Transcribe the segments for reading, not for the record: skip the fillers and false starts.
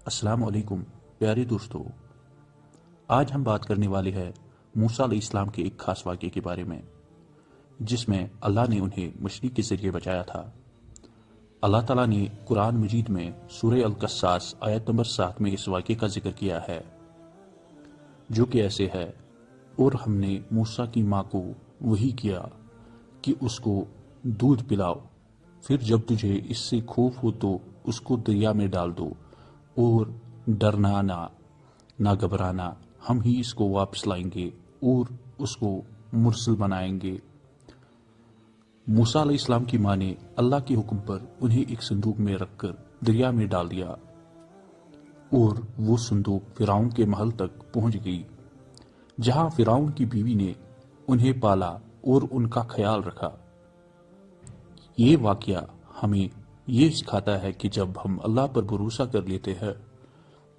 السلام علیکم پیارے دوستو، آج ہم بات کرنے والے ہیں موسیٰ علیہ السلام کے ایک خاص واقعے کے بارے میں جس میں اللہ نے انہیں مچھلی کے ذریعے بچایا تھا۔ اللہ تعالیٰ نے قرآن مجید میں سورہ القصاص آیت نمبر 7 میں اس واقعے کا ذکر کیا ہے، جو کہ ایسے ہے: اور ہم نے موسیٰ کی ماں کو وحی کیا کہ اس کو دودھ پلاؤ، پھر جب تجھے اس سے خوف ہو تو اس کو دریا میں ڈال دو، اور ڈرنا نہ گھبرانا، ہم ہی اس کو واپس لائیں گے اور اس کو مرسل بنائیں گے۔ موسیٰ علیہ السلام کی ماں نے اللہ کے حکم پر انہیں ایک صندوق میں رکھ کر دریا میں ڈال دیا، اور وہ صندوق فرعون کے محل تک پہنچ گئی، جہاں فرعون کی بیوی نے انہیں پالا اور ان کا خیال رکھا۔ یہ واقعہ ہمیں یہ سکھاتا ہے کہ جب ہم اللہ پر بھروسہ کر لیتے ہیں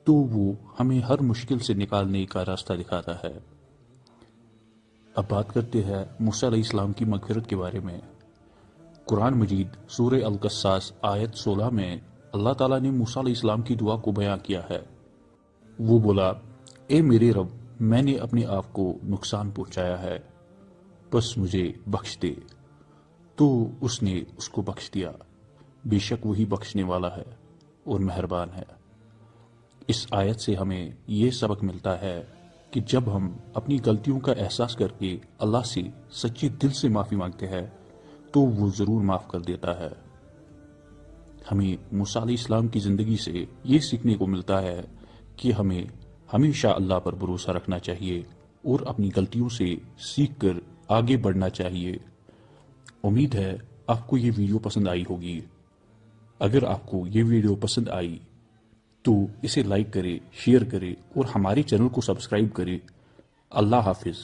تو وہ ہمیں ہر مشکل سے نکالنے کا راستہ دکھاتا ہے۔ اب بات کرتے ہیں موسیٰ علیہ السلام کی مغفرت کے بارے میں۔ قرآن مجید سورہ القصاص آیت 16 میں اللہ تعالیٰ نے موسیٰ علیہ السلام کی دعا کو بیان کیا ہے۔ وہ بولا: اے میرے رب، میں نے اپنے آپ کو نقصان پہنچایا ہے، بس مجھے بخش دے۔ تو اس نے اس کو بخش دیا، بے شک وہی بخشنے والا ہے اور مہربان ہے۔ اس آیت سے ہمیں یہ سبق ملتا ہے کہ جب ہم اپنی غلطیوں کا احساس کر کے اللہ سے سچے دل سے معافی مانگتے ہیں تو وہ ضرور معاف کر دیتا ہے۔ ہمیں موسیٰ علیہ السلام کی زندگی سے یہ سیکھنے کو ملتا ہے کہ ہمیں ہمیشہ اللہ پر بھروسہ رکھنا چاہیے اور اپنی غلطیوں سے سیکھ کر آگے بڑھنا چاہیے۔ امید ہے آپ کو یہ ویڈیو پسند آئی ہوگی۔ اگر آپ کو یہ ویڈیو پسند آئی تو اسے لائک کرے، شیئر کرے اور ہمارے چینل کو سبسکرائب کرے۔ اللہ حافظ۔